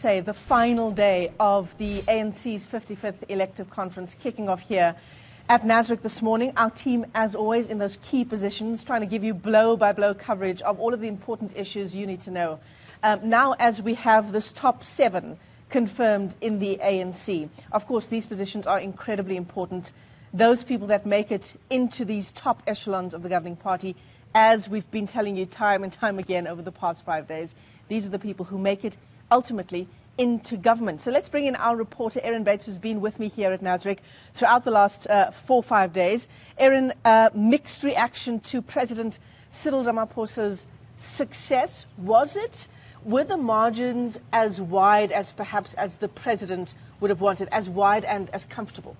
Say the final day of the ANC's 55th elective conference kicking off here at Newzroom this morning. Our team, as always, in those key positions, trying to give you blow-by-blow coverage of all of the important issues you need to know. Now, as we have this top 7 confirmed in the ANC, of course, these positions are incredibly important. Those people that make it into these top echelons of the governing party, as we've been telling you time and time again over the past 5 days, these are the people who make it ultimately into government. So let's bring in our reporter, Erin Bates, who's been with me here at Newzroom throughout the last 4 or 5 days. Erin, mixed reaction to President Cyril Ramaphosa's success. Was it? Were the margins as wide as perhaps as the president would have wanted, as wide and as comfortable?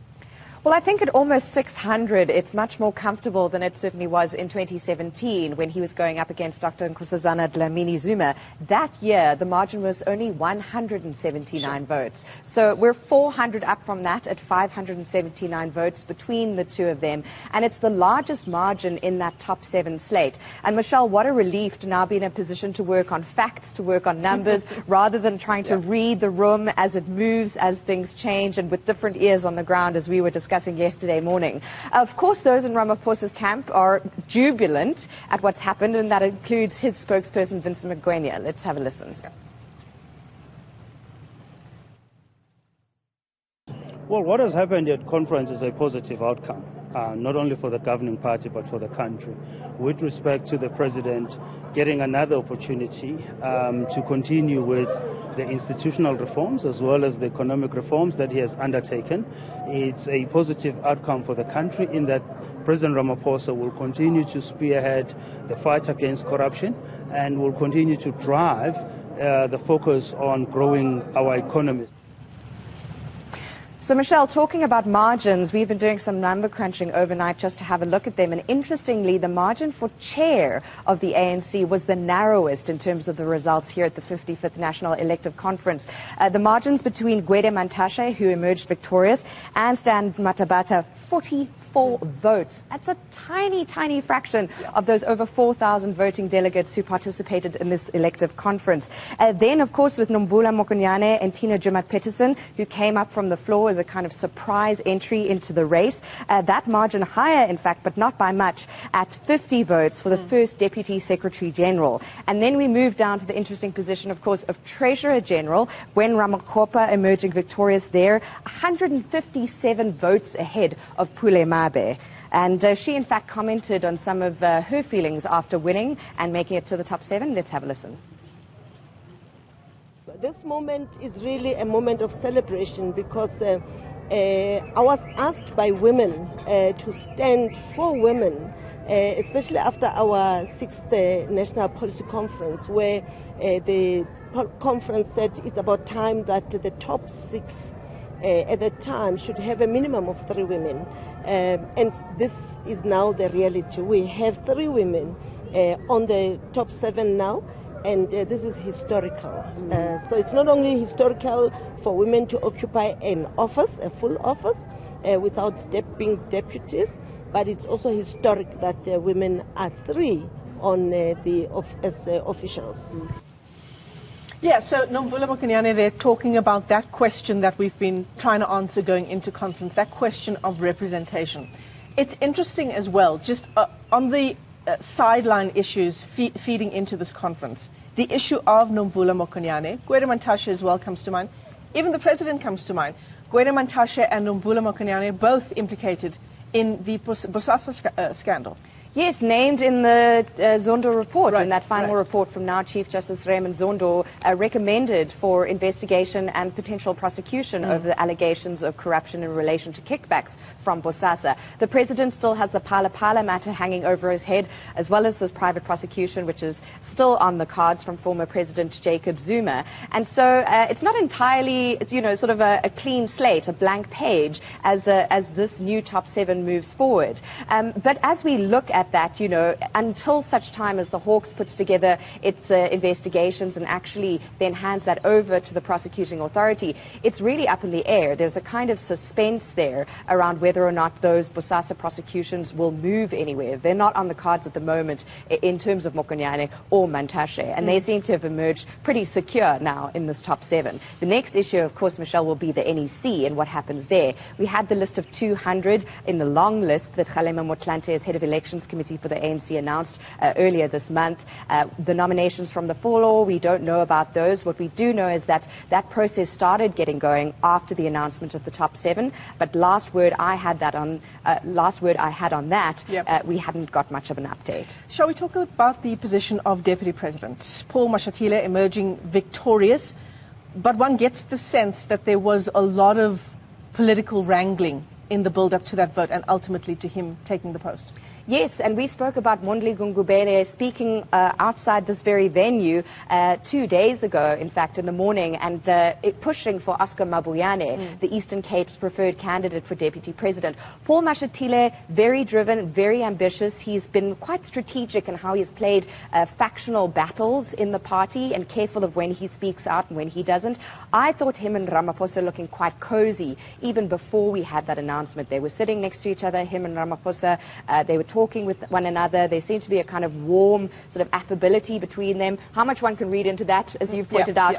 Well, I think at almost 600, it's much more comfortable than it certainly was in 2017 when he was going up against Dr. Nkosazana Dlamini-Zuma. That year, the margin was only 179 votes. So we're 400 up from that at 579 votes between the two of them. And it's the largest margin in that top 7 slate. And Michelle, what a relief to now be in a position to work on facts, to work on numbers, rather than trying to read the room as it moves, as things change, and with different ears on the ground, as we were discussing yesterday morning. Of course, those in Ramaphosa's camp are jubilant at what's happened, and that includes his spokesperson, Vincent Mkhize. Let's have a listen. Well, what has happened at conference is a positive outcome, not only for the governing party, but for the country, with respect to the president getting another opportunity to continue with the institutional reforms as well as the economic reforms that he has undertaken. It's a positive outcome for the country in that President Ramaphosa will continue to spearhead the fight against corruption and will continue to drive the focus on growing our economy. So, Michelle, talking about margins, we've been doing some number crunching overnight just to have a look at them. And interestingly, the margin for chair of the ANC was the narrowest in terms of the results here at the 55th National Elective Conference. The margins between Gwede Mantashe, who emerged victorious, and Stan Matabata, 44 votes. That's a tiny, tiny fraction of those over 4,000 voting delegates who participated in this elective conference. Then, of course, with Nomvula Mokonyane and Tina Joemat-Pettersson, who came up from the floor as a kind of surprise entry into the race. That margin higher, in fact, but not by much, at 50 votes for the first Deputy Secretary General. And then we move down to the interesting position, of course, of Treasurer General, Gwen Ramakgopa emerging victorious there, 157 votes ahead of Pule Mabe. And she, in fact, commented on some of her feelings after winning and making it to the top 7. Let's have a listen. This moment is really a moment of celebration because I was asked by women to stand for women, especially after our 6th National Policy Conference, where the conference said it's about time that the top 6 at the time should have a minimum of 3 women. And this is now the reality. We have 3 women on the top 7 now. And this is historical. So it's not only historical for women to occupy an office, a full office, without being deputies, but it's also historic that women are 3 on as officials. Yeah, so Nomvula Mokonyane, they're talking about that question that we've been trying to answer going into conference, that question of representation. It's interesting as well, just on the sideline issues feeding into this conference. The issue of Nomvula Mokonyane, Gwede Mantashe as well comes to mind. Even the president comes to mind. Gwede Mantashe and Nomvula Mokonyane both implicated in the Bosasa scandal. Yes, named in the Zondo report, in that final report from now Chief Justice Raymond Zondo, recommended for investigation and potential prosecution over the allegations of corruption in relation to kickbacks from Bosasa. The president still has the Phala matter hanging over his head, as well as this private prosecution, which is still on the cards from former President Jacob Zuma. And so it's not entirely, sort of a clean slate, a blank page, as this new top 7 moves forward. But as we look at at that, until such time as the Hawks puts together its investigations and actually then hands that over to the prosecuting authority, it's really up in the air. There's a kind of suspense there around whether or not those Bosasa prosecutions will move anywhere. They're not on the cards at the moment in terms of Mokonyane or Mantashe, and they seem to have emerged pretty secure now in this top 7. The next issue, of course, Michelle, will be the NEC and what happens there. We had the list of 200 in the long list that Kgalema Motlanthe, as head of elections committee for the ANC, announced earlier this month. The nominations from the floor, we don't know about those. What we do know is that that process started getting going after the announcement of the top 7, but last word I had on that, we hadn't got much of an update. Shall we talk about the position of Deputy President Paul Mashatile emerging victorious, but one gets the sense that there was a lot of political wrangling in the build-up to that vote and ultimately to him taking the post? Yes, and we spoke about Mondli Gungubere speaking outside this very venue 2 days ago, in fact, in the morning, and pushing for Oscar Mabuyane, the Eastern Cape's preferred candidate for Deputy President. Paul Mashatile, very driven, very ambitious. He's been quite strategic in how he's played factional battles in the party and careful of when he speaks out and when he doesn't. I thought him and Ramaphosa looking quite cozy even before we had that announcement. They were sitting next to each other, him and Ramaphosa. They were talking with one another. There seemed to be a kind of warm sort of affability between them. How much one can read into that, as you've pointed out,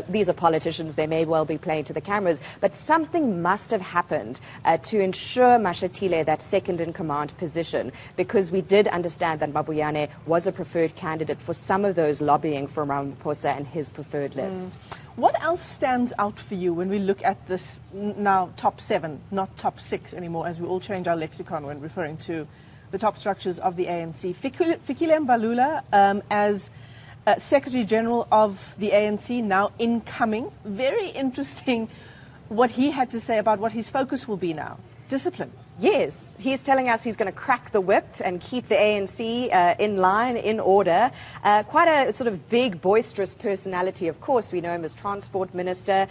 these are politicians, they may well be playing to the cameras, but something must have happened to ensure Mashatile that second-in-command position, because we did understand that Mabuyane was a preferred candidate for some of those lobbying for Ramaphosa and his preferred list. What else stands out for you when we look at this now top 7, not top 6 anymore, as we all change our lexicon when referring to the top structures of the ANC? Fikile Mbalula as Secretary General of the ANC, now incoming. Very interesting what he had to say about what his focus will be now. Discipline. Yes, he's telling us he's going to crack the whip and keep the ANC in line, in order. Quite a sort of big, boisterous personality. Of course, we know him as Transport Minister.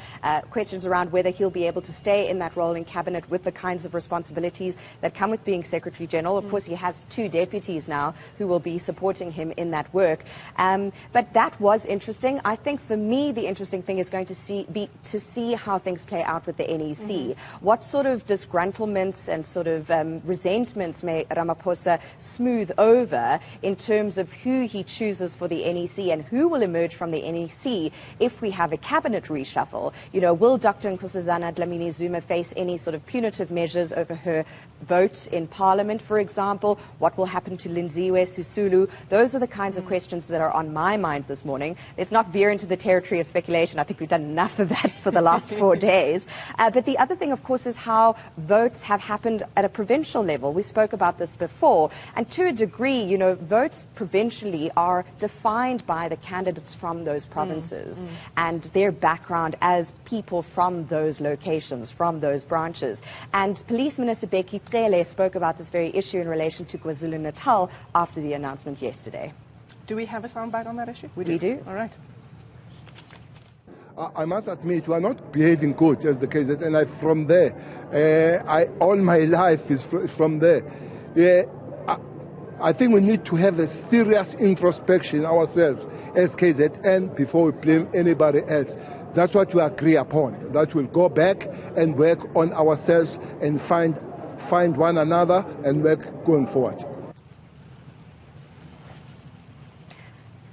Questions around whether he'll be able to stay in that role in Cabinet with the kinds of responsibilities that come with being Secretary General. Of course, he has 2 deputies now who will be supporting him in that work. But that was interesting. I think for me, the interesting thing is going to see how things play out with the NEC. What sort of disgruntlements and sort of resentments may Ramaphosa smooth over in terms of who he chooses for the NEC and who will emerge from the NEC if we have a cabinet reshuffle. Will Dr. Nkosazana Dlamini-Zuma face any sort of punitive measures over her vote in Parliament, for example? What will happen to Linziwe Sisulu? Those are the kinds of questions that are on my mind this morning. Let's not veer into the territory of speculation. I think we've done enough of that for the last 4 days. But the other thing, of course, is how votes have happened at a provincial level. We spoke about this before, and to a degree, votes provincially are defined by the candidates from those provinces and their background as people from those locations, from those branches. And Police Minister Bheki Cele spoke about this very issue in relation to KwaZulu-Natal after the announcement yesterday. Do we have a soundbite on that issue? We do. All right. I must admit, we are not behaving good as the case, and from there, all my life is from there. I think we need to have a serious introspection ourselves as KZN before we blame anybody else. That's what we agree upon, that we'll go back and work on ourselves and find one another and work going forward.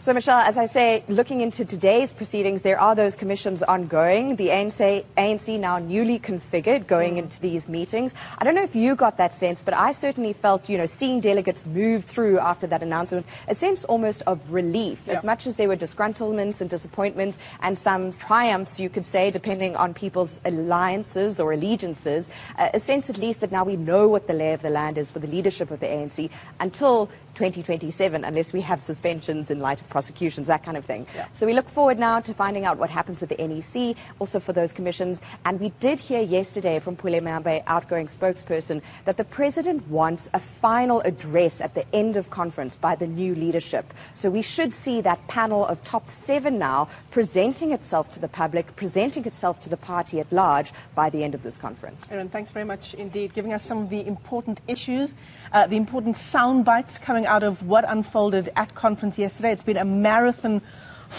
So, Michelle, as I say, looking into today's proceedings, there are those commissions ongoing. The ANC now newly configured going into these meetings. I don't know if you got that sense, but I certainly felt, seeing delegates move through after that announcement, a sense almost of relief, as much as there were disgruntlements and disappointments and some triumphs, you could say, depending on people's alliances or allegiances, a sense at least that now we know what the lay of the land is for the leadership of the ANC until 2027, unless we have suspensions in light of prosecutions, that kind of thing. Yeah. So we look forward now to finding out what happens with the NEC, also for those commissions. And we did hear yesterday from Pule Mambe, outgoing spokesperson, that the president wants a final address at the end of conference by the new leadership. So we should see that panel of top 7 now presenting itself to the public, presenting itself to the party at large by the end of this conference. Erin, thanks very much indeed, giving us some of the important issues, the important sound bites coming out of what unfolded at conference yesterday. It's been a marathon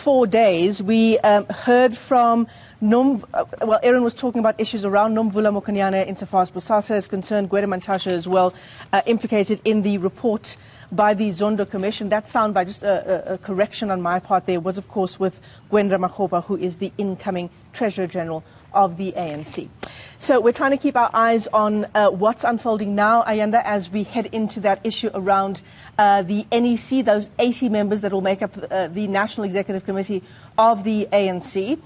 4 days. We heard from Erin was talking about issues around Nomvula Mokonyane insofar as Bosasa is concerned, Gwede Mantashe as well, implicated in the report by the Zondo Commission. That soundbite, just a correction on my part there, was of course with Gwenda Makgopa, who is the incoming Treasurer General of the ANC. So we're trying to keep our eyes on what's unfolding now, Ayanda, as we head into that issue around the NEC, those 80 members that will make up the National Executive Committee of the ANC.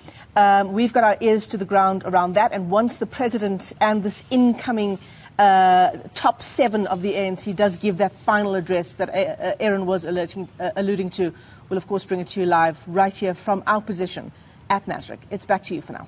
We've got our ears to the ground around that, and once the President and this incoming top 7 of the ANC does give that final address that Erin was alluding to, we'll of course bring it to you live right here from our position at Nasrec. It's back to you for now.